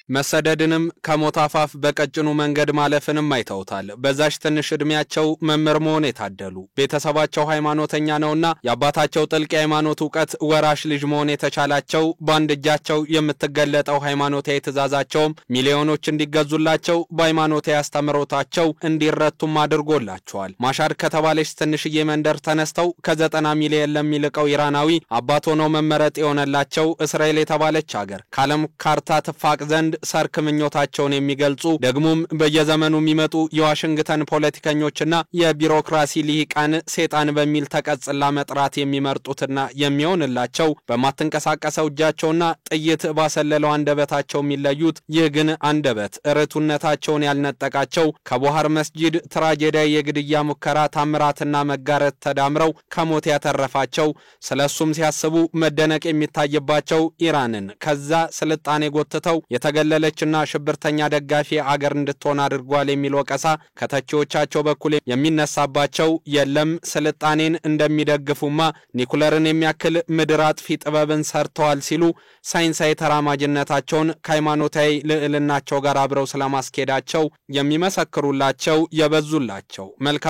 መሰደድንም ከሞት አፋፍ በቀጭኑ መንገድ ማለፍንም አይተውታል። በዛሽ ትንሽ እድሜያቸው መምህር መሆን የታደሉ ቤተሰባቸው ሃይማኖተኛ ነውና ያባታቸው ጥልቅ የሃይማኖት ዕውቀት ወራሽ ልጅ መሆን የተቻላቸው ባንድ እጃቸው የምትገለጠው ሃይማኖታዊ ትእዛዛቸው ሚሊዮኖች እንዲገዙላቸው በሃይማኖታዊ አስተምሮታቸው እንዲረቱም አድርጎላቸዋል። ማሻር ከተባለች ትንሽዬ መንደር ተነስተው ከ90 ሚሊዮን ለሚልቀው ኢራናዊ አባት ሆነው መመረጥ የሆነላቸው እስራኤል የተባለች ሀገር ካለም ካርታ ተፋቅ ዘንድ ሰርክ ምኞታቸውን የሚገልጹ ደግሞም በየዘመኑ የሚመጡ የዋሽንግተን ፖለቲከኞችና የቢሮክራሲ ሊቃን ሴጣን በሚል ተቀጽላ መጥራት የሚመርጡትና የሚሆንላቸው በማትንቀሳቀሰው እጃቸውና ጥይት ባሰለለው አንደበታቸው የሚለዩት ይህ ግን አንደበት ርቱነታቸውን ያልነጠቃቸው ከቦሃር መስጂድ ትራጀዲያ የግድያ ሙከራ ታምራትና መጋረት ተዳምረው ከሞት ያተረፋቸው ስለሱም ሲያስቡ መደነቅ የሚታይባቸው ኢራንን ከዛ ስልጣኔ ጎትተው የተገለለችና ሽብርተኛ ደጋፊ አገር እንድትሆን አድርጓል የሚል ወቀሳ ከተቺዎቻቸው በኩል የሚነሳባቸው የለም ስልጣኔን እንደሚደግፉማ ኒኩለርን የሚያክል ምድር አጥፊ ጥበብን ሰርተዋል ሲሉ ሳይንሳዊ ተራማጅነታቸውን ከሃይማኖታዊ ልዕልናቸው ጋር አብረው ስለማስኬዳቸው የሚመሰክሩላቸው የበዙላቸው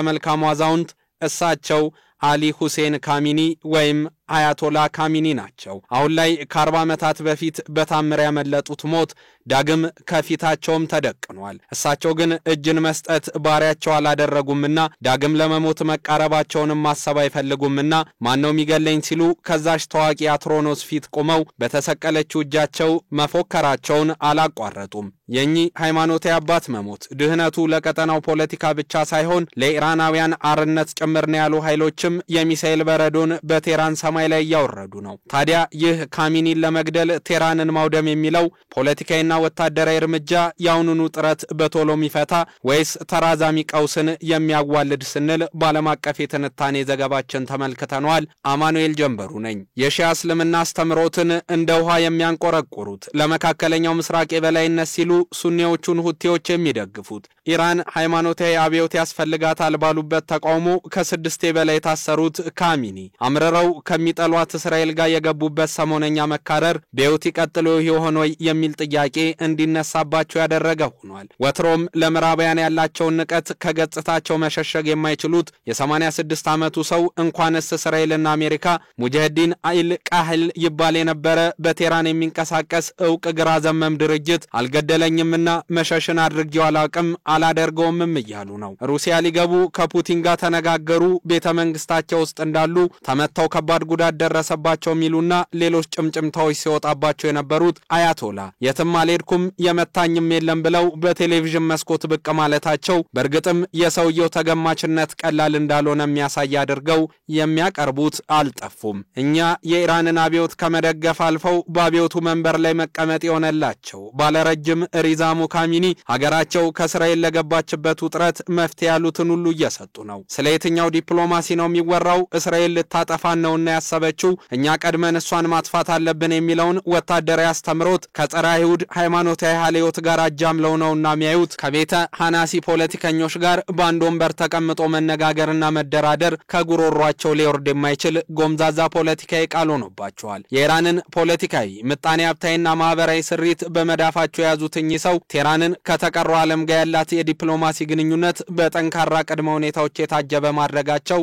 መልካም አዛውንት እሳቸው አሊ ሁሴን ካሚኒ ወይም አያቶላ ካሚኒ ናቸው። አሁን ላይ ከ40 ዓመታት በፊት በታምር ያመለጡት ሞት ዳግም ከፊታቸውም ተደቅኗል። እሳቸው ግን እጅን መስጠት ባሪያቸው አላደረጉምና ዳግም ለመሞት መቃረባቸውንም ማሰብ አይፈልጉምና ማነው የሚገለኝ ሲሉ ከዛሽ ታዋቂ አትሮኖስ ፊት ቆመው በተሰቀለችው እጃቸው መፎከራቸውን አላቋረጡም። የኚ ሃይማኖታዊ አባት መሞት ድህነቱ ለቀጠናው ፖለቲካ ብቻ ሳይሆን ለኢራናውያን አርነት ጭምር ነው ያሉ ኃይሎችም የሚሳኤል በረዶን በቴራን ሰማይ ላይ ያወረዱ ነው። ታዲያ ይህ ካሚኒን ለመግደል ቴራንን ማውደም የሚለው ፖለቲካዊና ወታደራዊ እርምጃ ያውኑኑ ጥረት በቶሎ የሚፈታ ወይስ ተራዛሚ ቀውስን የሚያዋልድ ስንል ባለም አቀፍ የትንታኔ ዘገባችን ተመልክተናል። አማኑኤል ጀንበሩ ነኝ። የሺዓ እስልምና አስተምሮትን እንደ ውሃ የሚያንቆረቁሩት ለመካከለኛው ምስራቅ የበላይነት ሲሉ ሱኒዎቹን ሁቲዎች የሚደግፉት ኢራን ሃይማኖታዊ አብዮት ያስፈልጋታል ባሉበት ተቃውሞ ከ6 በላይ ታሰሩት ካሚኒ አምረረው ከሚጠሏት እስራኤል ጋር የገቡበት ሰሞነኛ መካረር በህይወት ይቀጥሉ ይሆን ወይ የሚል ጥያቄ እንዲነሳባቸው ያደረገ ሆኗል። ወትሮም ለምዕራባውያን ያላቸውን ንቀት ከገጽታቸው መሸሸግ የማይችሉት የ86 ዓመቱ ሰው እንኳንስ እስራኤልና አሜሪካ ሙጃሂዲን አይል ቃህል ይባል የነበረ በቴራን የሚንቀሳቀስ ዕውቅ ግራ ዘመም ድርጅት አልገደለኝምና መሸሽን አድርጌው አላቅም አላደርገውም እያሉ ነው። ሩሲያ ሊገቡ ከፑቲን ጋር ተነጋገሩ ቤተ መንግስታቸው ውስጥ እንዳሉ ተመተው ከባድ ጉዳት ደረሰባቸው ሚሉና ሌሎች ጭምጭምታዎች ሲወጣባቸው የነበሩት አያቶላ የትም አልሄድኩም የመታኝም የለም ብለው በቴሌቪዥን መስኮት ብቅ ማለታቸው በእርግጥም የሰውየው ተገማችነት ቀላል እንዳልሆነ የሚያሳይ አድርገው የሚያቀርቡት አልጠፉም። እኛ የኢራንን አብዮት ከመደገፍ አልፈው በአብዮቱ መንበር ላይ መቀመጥ የሆነላቸው ባለረጅም ሪዛሙ ካሚኒ ሀገራቸው ከእስራኤል ለገባችበት ውጥረት መፍትሄ ያሉትን ሁሉ እየሰጡ ነው። ስለ የትኛው ዲፕሎማሲ ነው የሚወራው? እስራኤል ልታጠፋን ነውና ያሰበችው እኛ ቀድመን እሷን ማጥፋት አለብን የሚለውን ወታደራዊ አስተምሮት ከጸረ አይሁድ ሃይማኖታዊ ሀሌዮት ጋር አጃምለው ነውና የሚያዩት ከቤተ ሐናሲ ፖለቲከኞች ጋር በአንድ ወንበር ተቀምጦ መነጋገርና መደራደር ከጉሮሯቸው ሊወርድ የማይችል ጎምዛዛ ፖለቲካዊ ቃል ሆኖባቸዋል። የኢራንን ፖለቲካዊ ምጣኔ ሀብታዊና ማህበራዊ ስሪት በመዳፋቸው የያዙት እኚህ ሰው ቴራንን ከተቀረው ዓለም ጋር ያላት የዲፕሎማሲ ግንኙነት በጠንካራ ቅድመ ሁኔታዎች የታጀበ ማድረጋቸው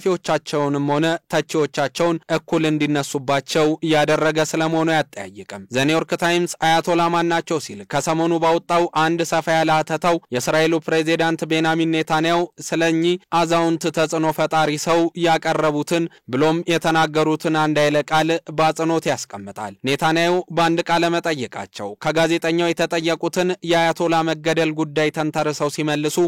ደጋፊዎቻቸውንም ሆነ ተቺዎቻቸውን እኩል እንዲነሱባቸው ያደረገ ስለመሆኑ ያጠያይቅም። ዘ ኒውዮርክ ታይምስ አያቶላ ማናቸው ሲል ከሰሞኑ ባወጣው አንድ ሰፋ ያለ ሀተታው የእስራኤሉ ፕሬዚዳንት ቤንያሚን ኔታንያሁ ስለኚ አዛውንት ተጽዕኖ ፈጣሪ ሰው ያቀረቡትን ብሎም የተናገሩትን አንድ ኃይለ ቃል በአጽንኦት ያስቀምጣል። ኔታንያሁ በአንድ ቃለ መጠይቃቸው ከጋዜጠኛው የተጠየቁትን የአያቶላ መገደል ጉዳይ ተንተርሰው ሲመልሱ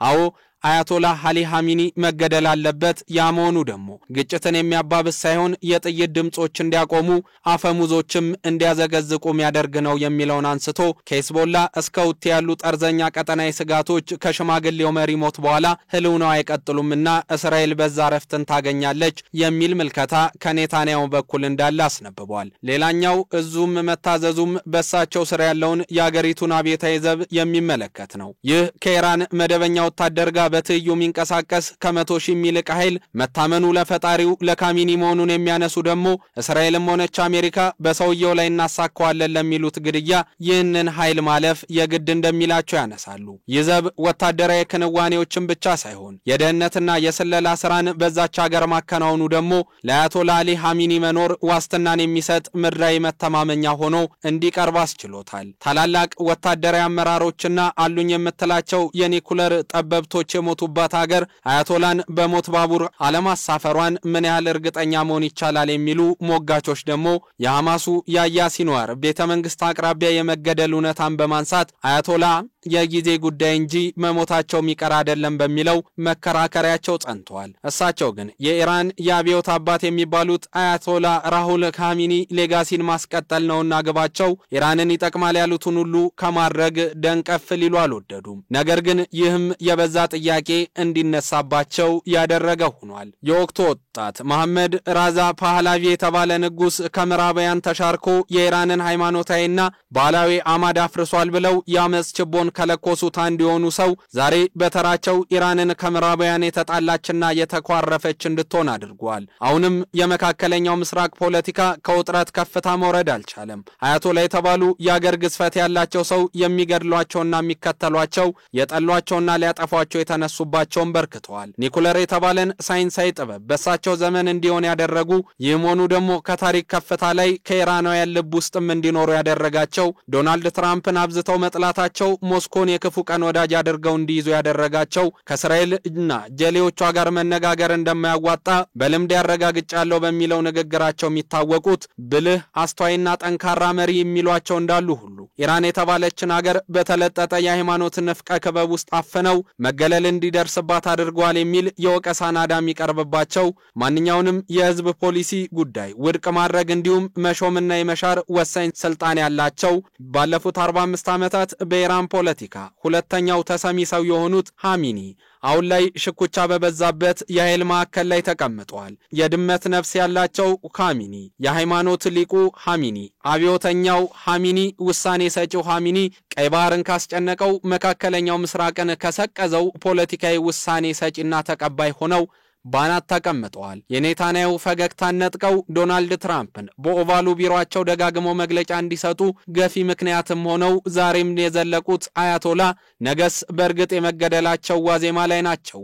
አዎ አያቶላ አሊ ኻሜኒ መገደል አለበት ያመኑ ደግሞ ግጭትን የሚያባብስ ሳይሆን የጥይት ድምጾች እንዲያቆሙ አፈሙዞችም እንዲያዘገዝቁ የሚያደርግ ነው የሚለውን አንስቶ ከሂዝቦላ እስከ ሁቲ ያሉ ጠርዘኛ ቀጠናዊ ስጋቶች ከሽማግሌው መሪ ሞት በኋላ ህልውናው አይቀጥሉምና እስራኤል በዛ ረፍትን ታገኛለች የሚል ምልከታ ከኔታንያሁ በኩል እንዳለ አስነብቧል። ሌላኛው እዙም መታዘዙም በሳቸው ስር ያለውን የአገሪቱን አብዮታዊ ዘብ የሚመለከት ነው። ይህ ከኢራን መደበኛ ወታደር ጋር በትዩ የሚንቀሳቀስ ከ100 ሺህ የሚልቅ ኃይል መታመኑ ለፈጣሪው ለካሚኒ መሆኑን የሚያነሱ ደግሞ እስራኤልም ሆነች አሜሪካ በሰውየው ላይ እናሳካዋለን ለሚሉት ግድያ ይህንን ኃይል ማለፍ የግድ እንደሚላቸው ያነሳሉ። ይዘብ ወታደራዊ ክንዋኔዎችን ብቻ ሳይሆን የደህንነትና የስለላ ስራን በዛች ሀገር ማከናወኑ ደግሞ ለአያቶላ አሊ ኻሜኒ መኖር ዋስትናን የሚሰጥ ምድራዊ መተማመኛ ሆኖ እንዲቀርብ አስችሎታል። ታላላቅ ወታደራዊ አመራሮችና አሉኝ የምትላቸው የኒኩለር ጠበብቶች የሞቱባት ሀገር አያቶላን በሞት ባቡር አለማሳፈሯን ምን ያህል እርግጠኛ መሆን ይቻላል የሚሉ ሞጋቾች ደግሞ የሐማሱ ያህያ ሲንዋር ቤተመንግስት አቅራቢያ የመገደል እውነታን በማንሳት አያቶላ የጊዜ ጉዳይ እንጂ መሞታቸው የሚቀር አይደለም በሚለው መከራከሪያቸው ጸንተዋል። እሳቸው ግን የኢራን የአብዮት አባት የሚባሉት አያቶላ ራሁል ኻሜኒ ሌጋሲን ማስቀጠል ነውና ግባቸው ኢራንን ይጠቅማል ያሉትን ሁሉ ከማድረግ ደንቀፍ ሊሉ አልወደዱም። ነገር ግን ይህም የበዛ ጥያቄ እንዲነሳባቸው ያደረገ ሆኗል። የወቅቱ ወጣት መሐመድ ራዛ ፓህላቪ የተባለ ንጉስ ከምዕራባውያን ተሻርኮ የኢራንን ሃይማኖታዊና ባህላዊ አማድ አፍርሷል ብለው ያመጽ ችቦን ከለኮሱት አንድ የሆኑ ሰው ዛሬ በተራቸው ኢራንን ከምዕራባውያን የተጣላችና የተኳረፈች እንድትሆን አድርጓል። አሁንም የመካከለኛው ምስራቅ ፖለቲካ ከውጥረት ከፍታ መውረድ አልቻለም። አያቶላ የተባሉ የአገር ግዝፈት ያላቸው ሰው የሚገድሏቸውና የሚከተሏቸው የጠሏቸውና ሊያጠፏቸው የተነሱባቸውን በርክተዋል። ኒኩለር የተባለን ሳይንሳዊ ጥበብ በሳቸው ዘመን እንዲሆን ያደረጉ ይህሞኑ ደግሞ ከታሪክ ከፍታ ላይ ከኢራናውያን ልብ ውስጥም እንዲኖሩ ያደረጋቸው ዶናልድ ትራምፕን አብዝተው መጥላታቸው ሞስኮን የክፉ ቀን ወዳጅ አድርገው እንዲይዙ ያደረጋቸው ከእስራኤል እና ጀሌዎቿ ጋር መነጋገር እንደማያዋጣ በልምድ ያረጋግጫለው በሚለው ንግግራቸው የሚታወቁት ብልህ አስተዋይና ጠንካራ መሪ የሚሏቸው እንዳሉ ሁሉ ኢራን የተባለችን ሀገር በተለጠጠ የሃይማኖት ንፍቀ ክበብ ውስጥ አፈነው መገለል እንዲደርስባት አድርጓል የሚል የወቀሳ ናዳ የሚቀርብባቸው ማንኛውንም የህዝብ ፖሊሲ ጉዳይ ውድቅ ማድረግ እንዲሁም መሾምና የመሻር ወሳኝ ስልጣን ያላቸው ባለፉት 45 ዓመታት በኢራን ፖለቲካ ሁለተኛው ተሰሚ ሰው የሆኑት ኻሜኒ አሁን ላይ ሽኩቻ በበዛበት የኃይል ማዕከል ላይ ተቀምጠዋል። የድመት ነፍስ ያላቸው ኻሜኒ፣ የሃይማኖት ሊቁ ኻሜኒ፣ አብዮተኛው ኻሜኒ፣ ውሳኔ ሰጪው ኻሜኒ ቀይ ባህርን ካስጨነቀው መካከለኛው ምስራቅን ከሰቀዘው ፖለቲካዊ ውሳኔ ሰጪና ተቀባይ ሆነው ባናት ተቀምጠዋል። የኔታንያሁ ፈገግታን ነጥቀው ዶናልድ ትራምፕን በኦቫሉ ቢሮአቸው ደጋግመው መግለጫ እንዲሰጡ ገፊ ምክንያትም ሆነው ዛሬም የዘለቁት አያቶላ ነገስ በእርግጥ የመገደላቸው ዋዜማ ላይ ናቸው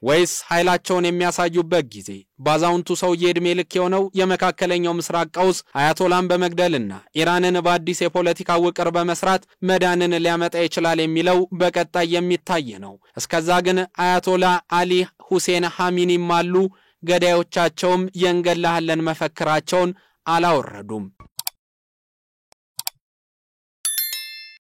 ወይስ ኃይላቸውን የሚያሳዩበት ጊዜ? ባዛውንቱ ሰውዬ ዕድሜ ልክ የሆነው የመካከለኛው ምስራቅ ቀውስ አያቶላን በመግደልና ኢራንን በአዲስ የፖለቲካ ውቅር በመስራት መዳንን ሊያመጣ ይችላል የሚለው በቀጣይ የሚታይ ነው። እስከዛ ግን አያቶላ አሊ ሁሴን ኻሜኒ ማሉ ገዳዮቻቸውም የንገላህለን መፈክራቸውን አላወረዱም።